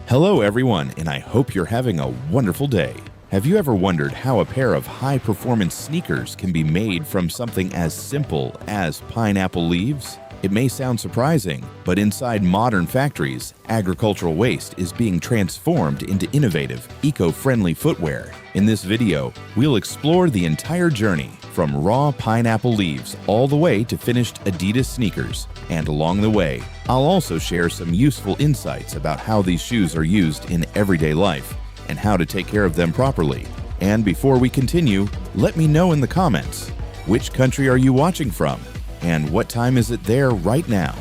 Hello everyone, and I hope you're having a wonderful day. Have you ever wondered how a pair of high-performance sneakers can be made from something as simple as pineapple leaves? It may sound surprising, but inside modern factories, agricultural waste is being transformed into innovative, eco-friendly footwear. In this video, we'll explore the entire journey from raw pineapple leaves all the way to finished Adidas sneakers. And along the way, I'll also share some useful insights about how these shoes are used in everyday life and how to take care of them properly. And before we continue, let me know in the comments, which country are you watching from? And what time is it there right now?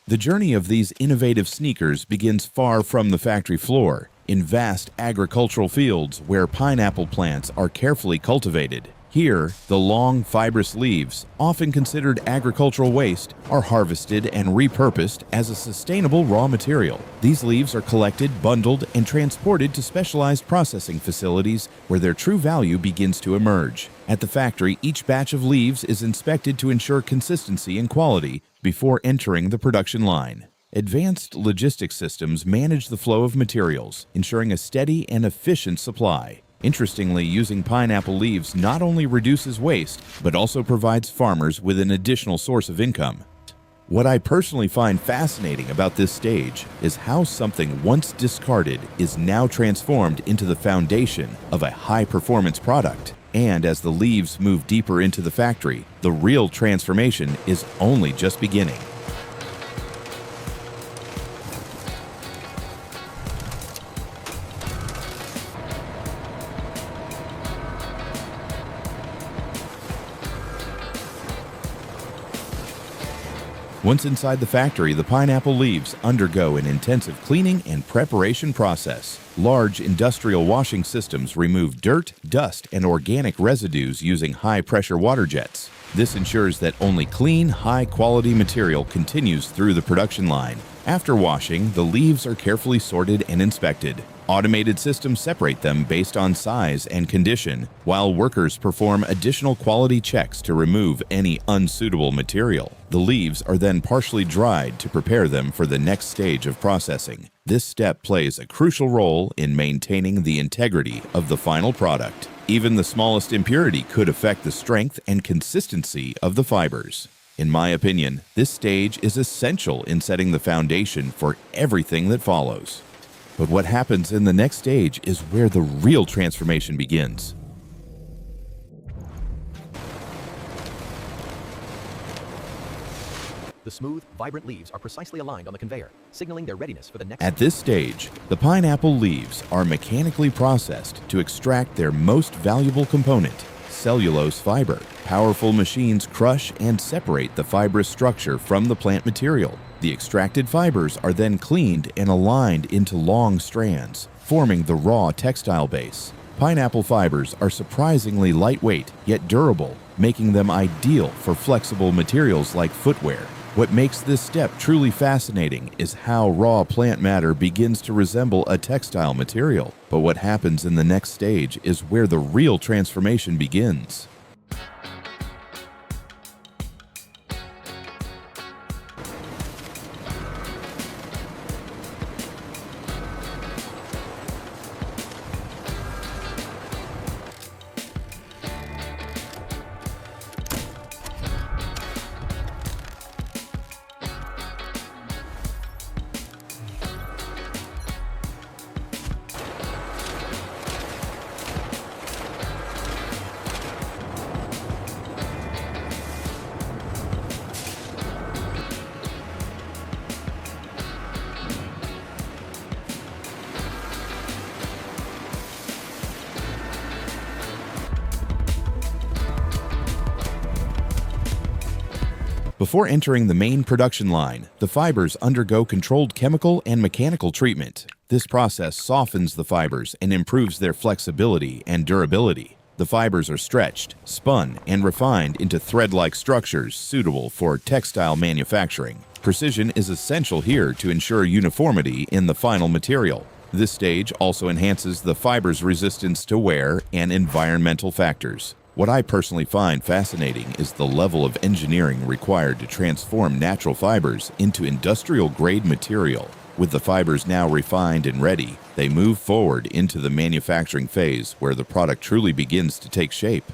The journey of these innovative sneakers begins far from the factory floor, in vast agricultural fields where pineapple plants are carefully cultivated. Here, the long, fibrous leaves, often considered agricultural waste, are harvested and repurposed as a sustainable raw material. These leaves are collected, bundled, and transported to specialized processing facilities where their true value begins to emerge. At the factory, each batch of leaves is inspected to ensure consistency and quality before entering the production line. Advanced logistics systems manage the flow of materials, ensuring a steady and efficient supply. Interestingly, using pineapple leaves not only reduces waste, but also provides farmers with an additional source of income. What I personally find fascinating about this stage is how something once discarded is now transformed into the foundation of a high-performance product. And as the leaves move deeper into the factory, the real transformation is only just beginning. Once inside the factory, the pineapple leaves undergo an intensive cleaning and preparation process. Large industrial washing systems remove dirt, dust, and organic residues using high-pressure water jets. This ensures that only clean, high-quality material continues through the production line. After washing, the leaves are carefully sorted and inspected. Automated systems separate them based on size and condition, while workers perform additional quality checks to remove any unsuitable material. The leaves are then partially dried to prepare them for the next stage of processing. This step plays a crucial role in maintaining the integrity of the final product. Even the smallest impurity could affect the strength and consistency of the fibers. In my opinion, this stage is essential in setting the foundation for everything that follows. But what happens in the next stage is where the real transformation begins. The smooth, vibrant leaves are precisely aligned on the conveyor, signaling their readiness for the next. At this stage, the pineapple leaves are mechanically processed to extract their most valuable component, cellulose fiber. Powerful machines crush and separate the fibrous structure from the plant material. The extracted fibers are then cleaned and aligned into long strands, forming the raw textile base. Pineapple fibers are surprisingly lightweight yet durable, making them ideal for flexible materials like footwear. What makes this step truly fascinating is how raw plant matter begins to resemble a textile material. But what happens in the next stage is where the real transformation begins. Before entering the main production line, the fibers undergo controlled chemical and mechanical treatment. This process softens the fibers and improves their flexibility and durability. The fibers are stretched, spun, and refined into thread-like structures suitable for textile manufacturing. Precision is essential here to ensure uniformity in the final material. This stage also enhances the fiber's resistance to wear and environmental factors. What I personally find fascinating is the level of engineering required to transform natural fibers into industrial-grade material. With the fibers now refined and ready, they move forward into the manufacturing phase where the product truly begins to take shape.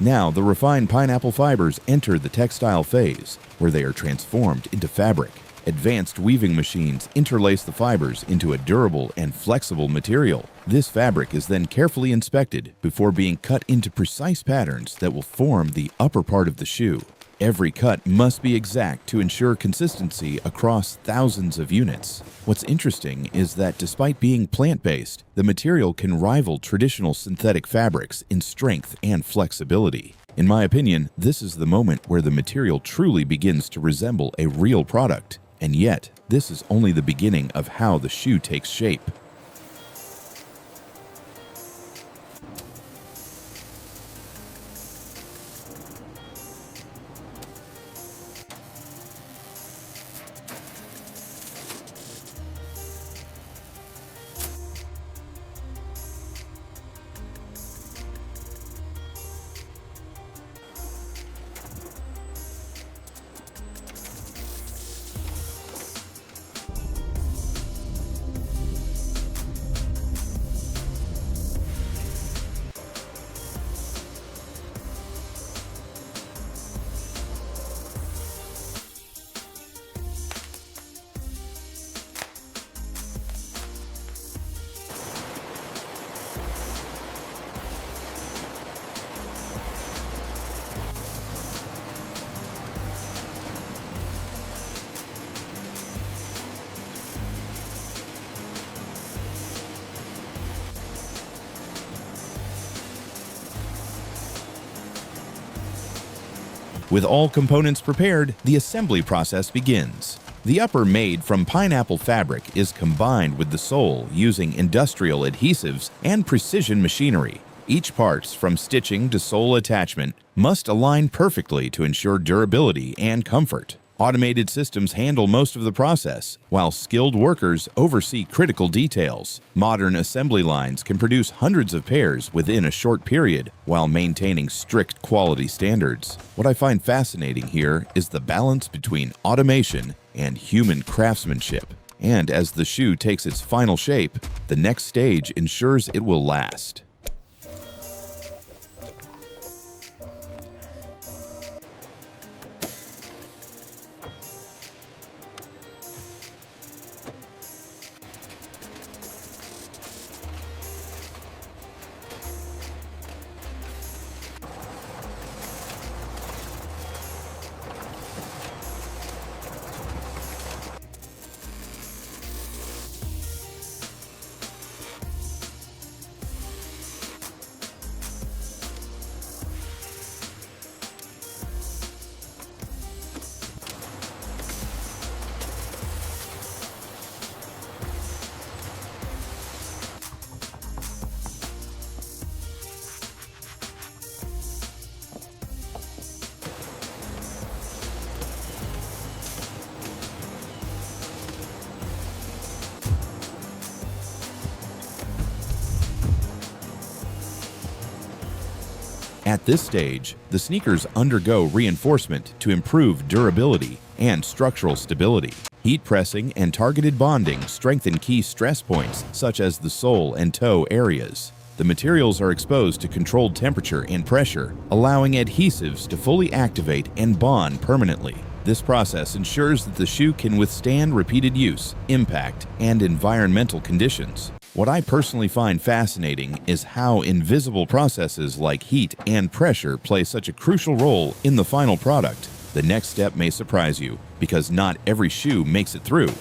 Now, the refined pineapple fibers enter the textile phase, where they are transformed into fabric. Advanced weaving machines interlace the fibers into a durable and flexible material. This fabric is then carefully inspected before being cut into precise patterns that will form the upper part of the shoe. Every cut must be exact to ensure consistency across thousands of units. What's interesting is that despite being plant-based, the material can rival traditional synthetic fabrics in strength and flexibility. In my opinion, this is the moment where the material truly begins to resemble a real product. And yet, this is only the beginning of how the shoe takes shape. With all components prepared, the assembly process begins. The upper made from pineapple fabric is combined with the sole using industrial adhesives and precision machinery. Each part, from stitching to sole attachment, must align perfectly to ensure durability and comfort. Automated systems handle most of the process, while skilled workers oversee critical details. Modern assembly lines can produce hundreds of pairs within a short period while maintaining strict quality standards. What I find fascinating here is the balance between automation and human craftsmanship. And as the shoe takes its final shape, the next stage ensures it will last. At this stage, the sneakers undergo reinforcement to improve durability and structural stability. Heat pressing and targeted bonding strengthen key stress points such as the sole and toe areas. The materials are exposed to controlled temperature and pressure, allowing adhesives to fully activate and bond permanently. This process ensures that the shoe can withstand repeated use, impact, and environmental conditions. What I personally find fascinating is how invisible processes like heat and pressure play such a crucial role in the final product. The next step may surprise you, because not every shoe makes it through.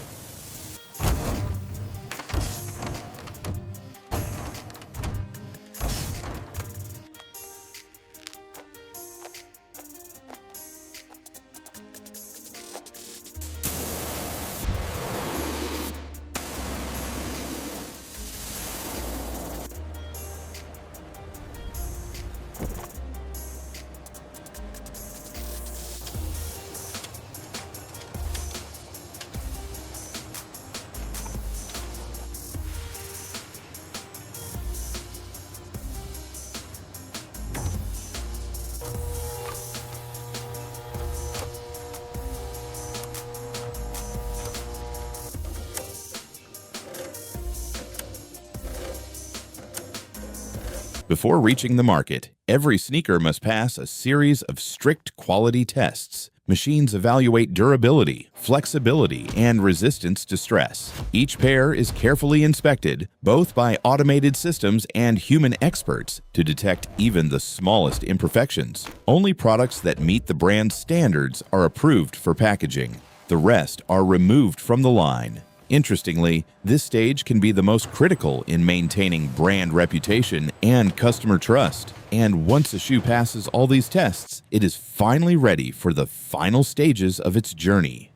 Before reaching the market, every sneaker must pass a series of strict quality tests. Machines evaluate durability, flexibility, and resistance to stress. Each pair is carefully inspected, both by automated systems and human experts, to detect even the smallest imperfections. Only products that meet the brand's standards are approved for packaging. The rest are removed from the line. Interestingly, this stage can be the most critical in maintaining brand reputation and customer trust. And once a shoe passes all these tests, it is finally ready for the final stages of its journey.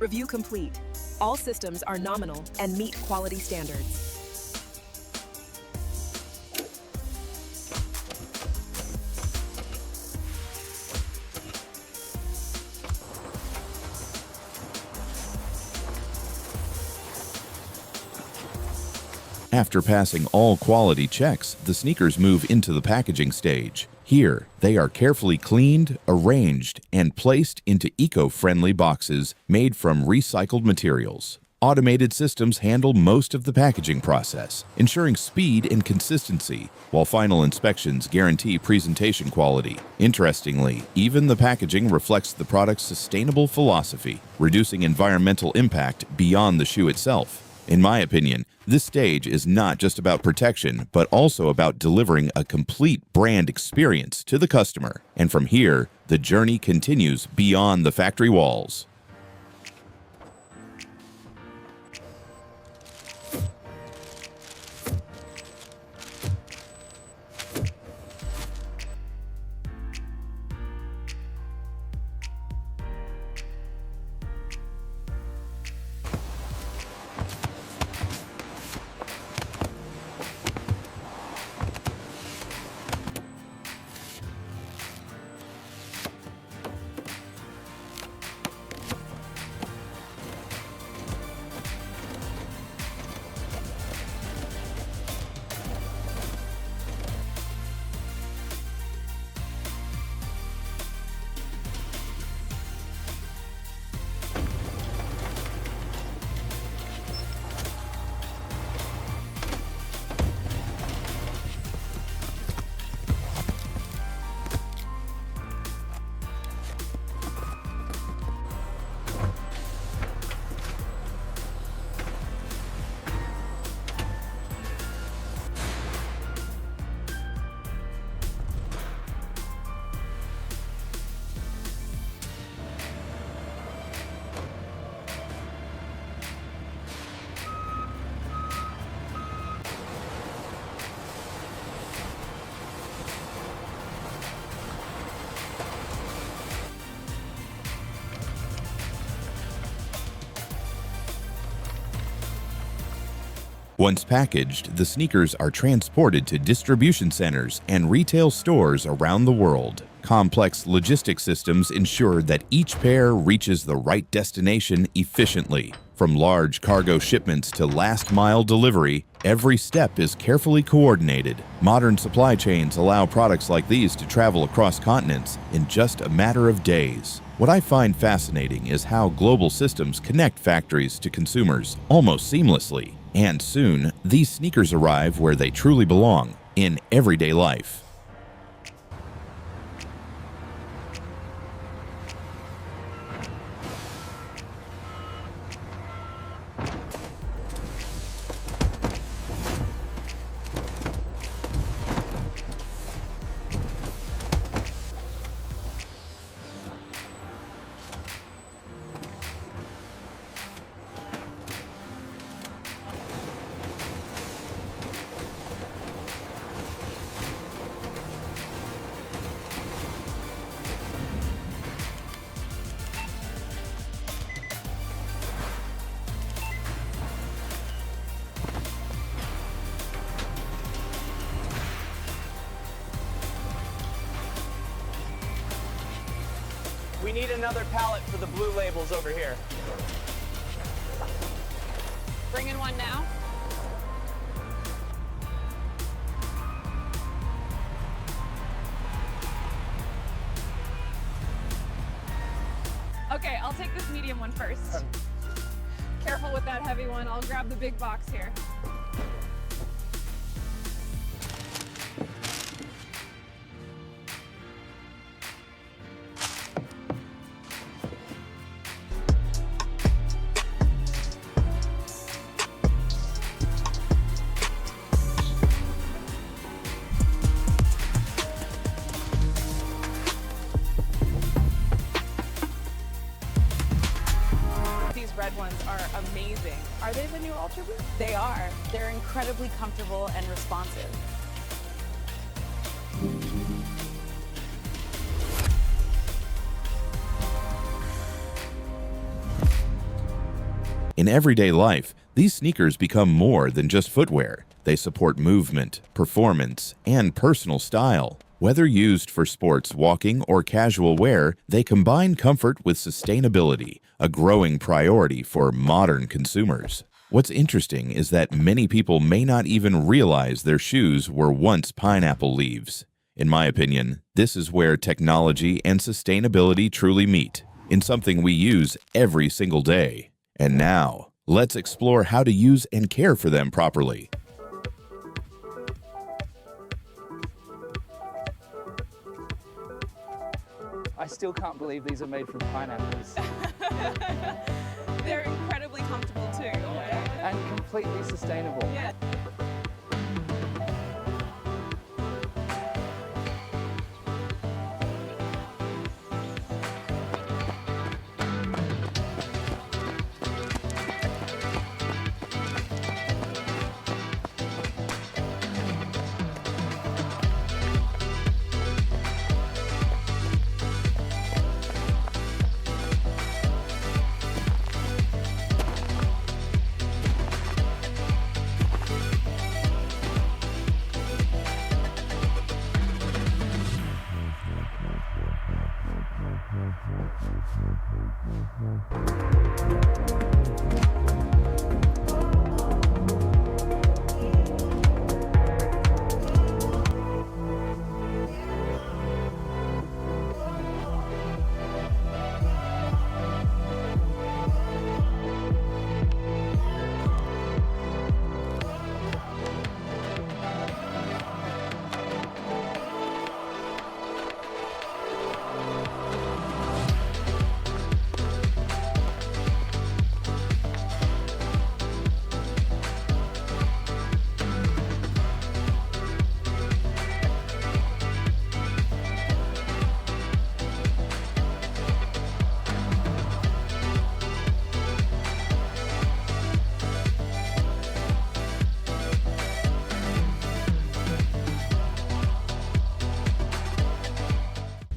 Review complete. All systems are nominal and meet quality standards. After passing all quality checks, the sneakers move into the packaging stage. Here, they are carefully cleaned, arranged, and placed into eco-friendly boxes made from recycled materials. Automated systems handle most of the packaging process, ensuring speed and consistency, while final inspections guarantee presentation quality. Interestingly, even the packaging reflects the product's sustainable philosophy, reducing environmental impact beyond the shoe itself. In my opinion, this stage is not just about protection, but also about delivering a complete brand experience to the customer. And from here, the journey continues beyond the factory walls. Once packaged, the sneakers are transported to distribution centers and retail stores around the world. Complex logistics systems ensure that each pair reaches the right destination efficiently. From large cargo shipments to last-mile delivery, every step is carefully coordinated. Modern supply chains allow products like these to travel across continents in just a matter of days. What I find fascinating is how global systems connect factories to consumers almost seamlessly. And soon, these sneakers arrive where they truly belong, in everyday life. We need another pallet for the blue labels over here. Bring in one now. Okay, I'll take this medium one first. Careful with that heavy one. I'll grab the big box here. Red ones are amazing. Are they the new Ultra Boost? They are. They're incredibly comfortable and responsive. In everyday life, these sneakers become more than just footwear. They support movement, performance, and personal style. Whether used for sports, walking, or casual wear, they combine comfort with sustainability, a growing priority for modern consumers. What's interesting is that many people may not even realize their shoes were once pineapple leaves. In my opinion, this is where technology and sustainability truly meet, in something we use every single day. And now, let's explore how to use and care for them properly. I still can't believe these are made from pineapples. They're incredibly comfortable too. And completely sustainable. Yeah.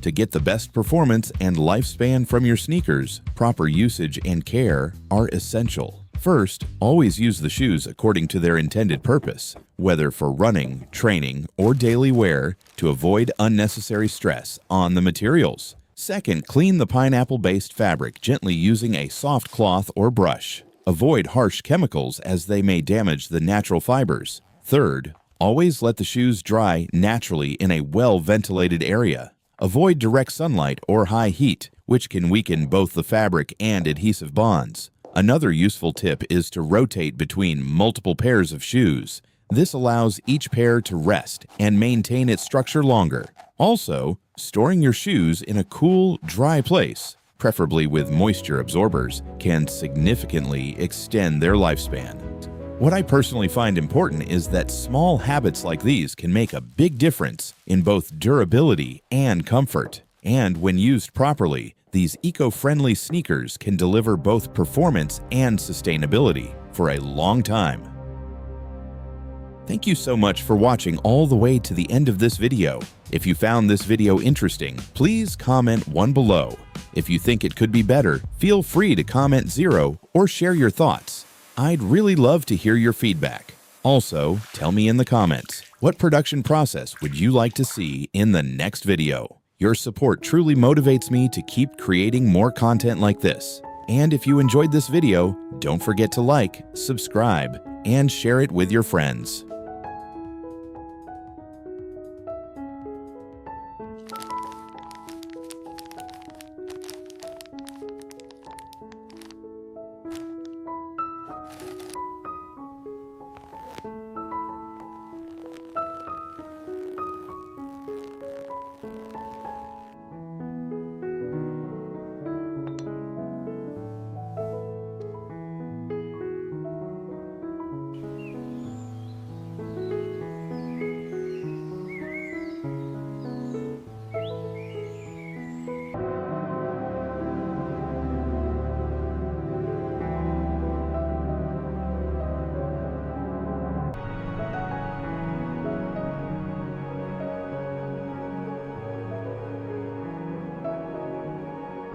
To get the best performance and lifespan from your sneakers, proper usage and care are essential. First, always use the shoes according to their intended purpose, whether for running, training, or daily wear, to avoid unnecessary stress on the materials. Second, clean the pineapple-based fabric gently using a soft cloth or brush. Avoid harsh chemicals as they may damage the natural fibers. Third, always let the shoes dry naturally in a well-ventilated area. Avoid direct sunlight or high heat, which can weaken both the fabric and adhesive bonds. Another useful tip is to rotate between multiple pairs of shoes. This allows each pair to rest and maintain its structure longer. Also, storing your shoes in a cool, dry place, preferably with moisture absorbers, can significantly extend their lifespan. What I personally find important is that small habits like these can make a big difference in both durability and comfort. And when used properly, these eco-friendly sneakers can deliver both performance and sustainability for a long time. Thank you so much for watching all the way to the end of this video. If you found this video interesting, please comment 1 below. If you think it could be better, feel free to comment 0 or share your thoughts. I'd really love to hear your feedback. Also, tell me in the comments, what production process would you like to see in the next video? Your support truly motivates me to keep creating more content like this. And if you enjoyed this video, don't forget to like, subscribe, and share it with your friends.